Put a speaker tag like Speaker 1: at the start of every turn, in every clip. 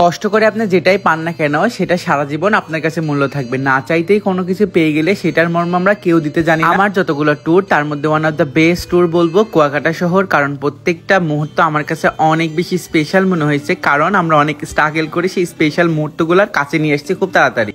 Speaker 1: কষ্ট করে আপনি যেটাই পান না কেন সেটা সারা জীবন আপনার কাছে মূল্য থাকবে। না চাইতেই কোনো কিছু পেয়ে গেলে সেটার মর্ম আমরা কেউ দিতে জানি না। আমার যতগুলো ট্যুর তার মধ্যে one of the best tour বলবো কুয়াকাটা শহর, কারণ প্রত্যেকটা মুহূর্ত আমার কাছে অনেক বেশি স্পেশাল মনে হয়েছে, কারণ আমরা অনেক স্ট্রাগল করে সেই স্পেশাল মুহূর্তগুলোর কাছে নিয়ে এসেছি খুব তাড়াতাড়ি।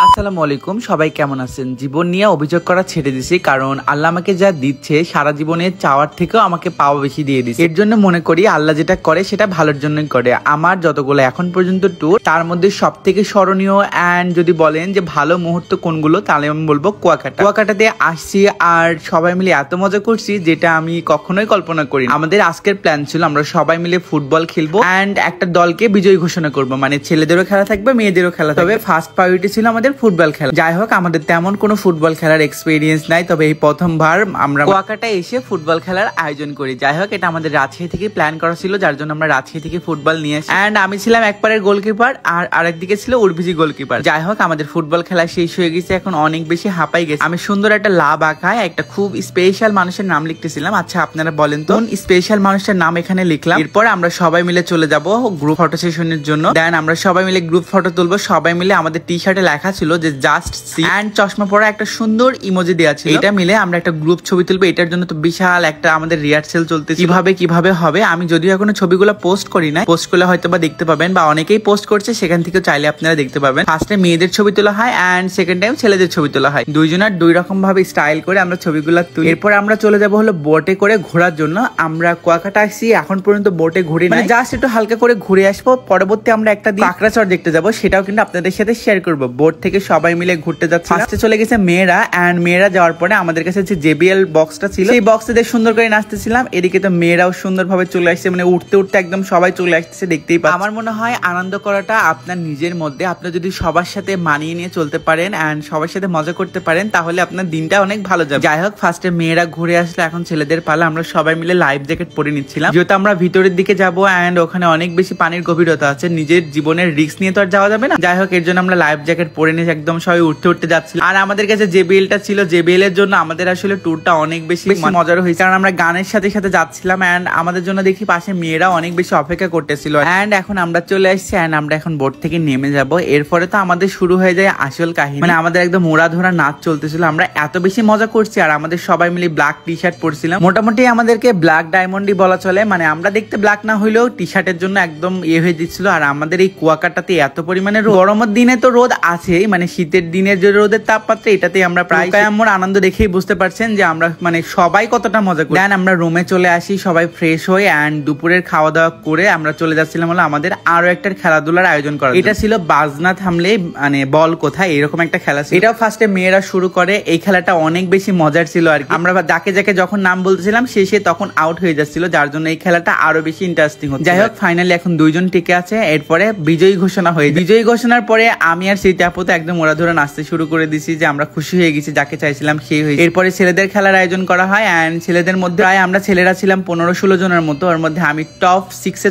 Speaker 1: আসসালামু আলাইকুম, সবাই কেমন আছেন? জীবন নিয়ে অভিযোগ করা ছেড়ে দিছি, কারণ আল্লাহ আমাকে যা দিচ্ছে সারা জীবনে চাওয়ার থেকেও আমাকে পাওয়া বেশি দিয়ে দিচ্ছে। এর জন্য মনে করি আল্লাহ যেটা করে সেটা ভালোর জন্যই করে। আমার যতগুলো এখন পর্যন্ত ট্যুর তার মধ্যে সব থেকে স্মরণীয় অ্যান্ড যদি বলেন যে ভালো মুহূর্ত কোনগুলো, তাহলে আমি বলবো কুয়াকাটাতে আসছি আর সবাই মিলে এত মজা করছি যেটা আমি কখনোই কল্পনা করি। আমাদের আজকের প্ল্যান ছিল আমরা সবাই মিলে ফুটবল খেলবো অ্যান্ড একটা দলকে বিজয়ী ঘোষণা করবো, মানে ছেলেদেরও খেলা থাকবে মেয়েদেরও খেলা থাকবে। ফার্স্ট প্রায়োরিটি ছিল আমাদের ফুটবল খেলা। যাই হোক, আমাদের তেমন কোনো ফুটবল খেলার এক্সপিরিয়েন্স নাই, তবে এই প্রথমবার আমরা কুয়াকাটায় এসে ফুটবল খেলার আয়োজন করি। যাই হোক, এটা আমাদের রাজশাহী থেকে প্ল্যান করা ছিল, যার জন্য আমরা রাজশাহী থেকে ফুটবল নিয়ে আসি এন্ড আমি ছিলাম এক পারের গোলকিপার আর আরেকদিকে ছিল উর্ভিজি গোলকিপার। যাই হোক, আমাদের ফুটবল খেলা শেষ হয়ে গেছে, এখন অনেক বেশি হাঁপাই গেছে। আমি সুন্দর একটা লাভ আঁকায় একটা খুব স্পেশাল মানুষের নাম লিখতেছিলাম। আচ্ছা, আপনারা বলেন তো স্পেশাল মানুষের নাম এখানে লিখলাম। এরপর আমরা সবাই মিলে চলে যাব গ্রুপ ফটো সেশনের জন্য। দেন আমরা সবাই মিলে গ্রুপ ফটো তুলবো। সবাই মিলে আমাদের টি শার্টে লেখা ছিল যে জাস্ট সি এন্ড চশমা পরা একটা সুন্দর ইমোজি দেওয়া ছিল। এটা মিলে আমরা একটা গ্রুপ ছবি তুলবো। এটার জন্য তো বিশাল একটা আমাদের রিহার্সেল চলতেছে, কিভাবে হবে। আমি যদিও এখনো ছবিগুলো পোস্ট করি না, পোস্ট করলে হয়তো বা দেখতে পাবেন, বা অনেকেই পোস্ট করছে, সেখান থেকে চাইলে আপনারা দেখতে পাবেন। ফার্স্টে মেয়েদের ছবি তোলা হয় এন্ড সেকেন্ড টাইম ছেলেদের ছবি তোলা হয়। দুইজনের দুই রকম ভাবে স্টাইল করে আমরা ছবিগুলো তুলি। এরপর আমরা চলে যাবো হলো বোটে করে ঘোরার জন্য। আমরা কুয়াকাটা আসছি, এখন পর্যন্ত বোটে ঘুরি না, জাস্ট একটু হালকা করে ঘুরে আসবো। পরবর্তী আমরা একটা দিন কাঁকড়াচড় দেখতে যাবো, সেটাও কিন্তু আপনাদের সাথে শেয়ার করবো। বোট থেকে সবাই মিলে ঘুরতে যাচ্ছি। ফার্স্টে চলে গেছে মেয়েরা এন্ড মেয়েরা যাওয়ার পরে আমাদের কাছে যে জেবিএল বক্সটা ছিল সেই বক্সে দিয়ে সুন্দর করে নাচতেছিলাম। এদিকে তো মেয়েরাও সুন্দর ভাবে চলে আসছে, মানে উঠতে উঠতে একদম সবাই চলে আসছে, দেখতেই পাচ্ছেন। আমার মনে হয় আনন্দ করাটা আপনার নিজের মধ্যে। আপনি যদি সবার সাথে মানিয়ে নিয়ে চলতে পারেন এন্ড সবার সাথে মজা করতে পারেন, তাহলে আপনার দিনটা অনেক ভালো যাবে। যাই হোক, ফার্স্টে মেয়েরা ঘুরে আসলে, এখন ছেলেদের পালা। আমরা সবাই মিলে লাইফ জ্যাকেট পরে নিচ্ছিলাম, যেহেতু আমরা ভিতরের দিকে যাবো এন্ড ওখানে অনেক বেশি পানির গভীরতা আছে, নিজের জীবনের রিস্ক নিয়ে তো আর যাওয়া যাবে না। যাই হোক, এর জন্য আমরা লাইফ জ্যাকেট পরে নিয়ে একদম সবাই উঠতে উঠতে যাচ্ছিলাম। আর আমাদের কাছে জেবিএলটা ছিল, জেবিএল এর জন্য আমাদের আসলে ট্যুরটা অনেক বেশি মজার হয়েছে, কারণ আমরা গানের সাথে সাথে যাচ্ছিলাম এন্ড আমাদের জন্য দেখি পাশে মেয়েরা অনেক বেশি অপেক্ষা করতেছিল। এন্ড এখন আমরা চলে আসছি এন্ড আমরা এখন বোট থেকে নেমে যাব। এরপরে তো আমাদের শুরু হয়ে যায় আসল কাহিনী, মানে আমাদের একদম মোড়াধরা নাচ চলতেছিল। আমরা এত বেশি মজা করছি আর আমাদের সবাই মিলে ব্ল্যাক টি শার্ট পরছিলাম। মোটামুটি আমাদেরকে ব্ল্যাক ডায়মন্ডই বলা চলে, মানে আমরা দেখতে ব্ল্যাক না হইলেও টি শার্টের জন্য একদম হয়ে দিচ্ছিল। আর আমাদের এই কুয়াকাটাতে এত পরিমাণে গরমের দিনে তো রোদ আছেই, মানে শীতের দিনের যে রোদের তাপমাত্রা, এটাতে আমরা প্রায় আমার আনন্দ দেখেই বুঝতে পারছেন যে আমরা মানে সবাই কতটা মজা করি। দেন আমরা রুমে চলে আসি, সবাই ফ্রেশ হই এন্ড দুপুরের খাওয়া দাওয়া করে আমরা চলে যাচ্ছিলাম হলো আমাদের আরো একটা খেলাধুলার আয়োজন করা। এটা ছিল বাজনা থামলে মানে বল কোথায়, এরকম একটা খেলা ছিল। এটাও ফার্স্টে মেয়েরা শুরু করে। এই খেলাটা অনেক বেশি মজার ছিল আর কি। আমরা যাকে যাকে যখন নাম বলতেছিলাম সে তখন আউট হয়ে যাচ্ছিল, যার জন্য এই খেলাটা আরো বেশি ইন্টারেস্টিং হচ্ছে। যাই হোক, ফাইনালি এখন দুইজন টিকে আছে। এরপরে বিজয়ী ঘোষণা হয়ে, বিজয়ী ঘোষণার পরে আমি আর সেই টাপু তো একদম ওরা ধরে নাচতে শুরু করে দিছি যে আমরা খুশি হয়ে গেছি, যাকে চাইছিলাম সেই হয়েছে। এরপরে ছেলেদের খেলার আয়োজন করা হয় এন্ড ছেলেদের মধ্যে প্রায় আমরা ছেলেরা ছিলাম 15-16 জনের মতো। ওর মধ্যে আমি টপ 6-এ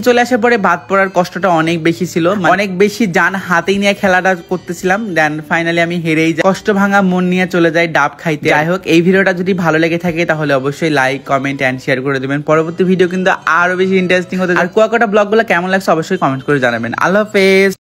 Speaker 1: চলে আসার পরে বাদ পড়ার কষ্টটা অনেক বেশি ছিল, অনেক বেশি জান হাতেই নিয়ে খেলাটা করতেছিলাম। দেন ফাইনালি আমি হেরেই যাই, কষ্ট ভাঙা মন নিয়ে চলে যাই ডাব খাইতে। যাই হোক, এই ভিডিওটা যদি ভালো লেগে থাকে তাহলে অবশ্যই লাইক, কমেন্ট এন্ড শেয়ার করে দেবেন। পরবর্তী ভিডিও কিন্তু আরো বেশি ইন্টারেস্টিং হতে। আর কুয়াকাটা ব্লগগুলো কেমন লাগছে অবশ্যই কমেন্ট করে জানাবেন। আল্লাহ হাফেজ।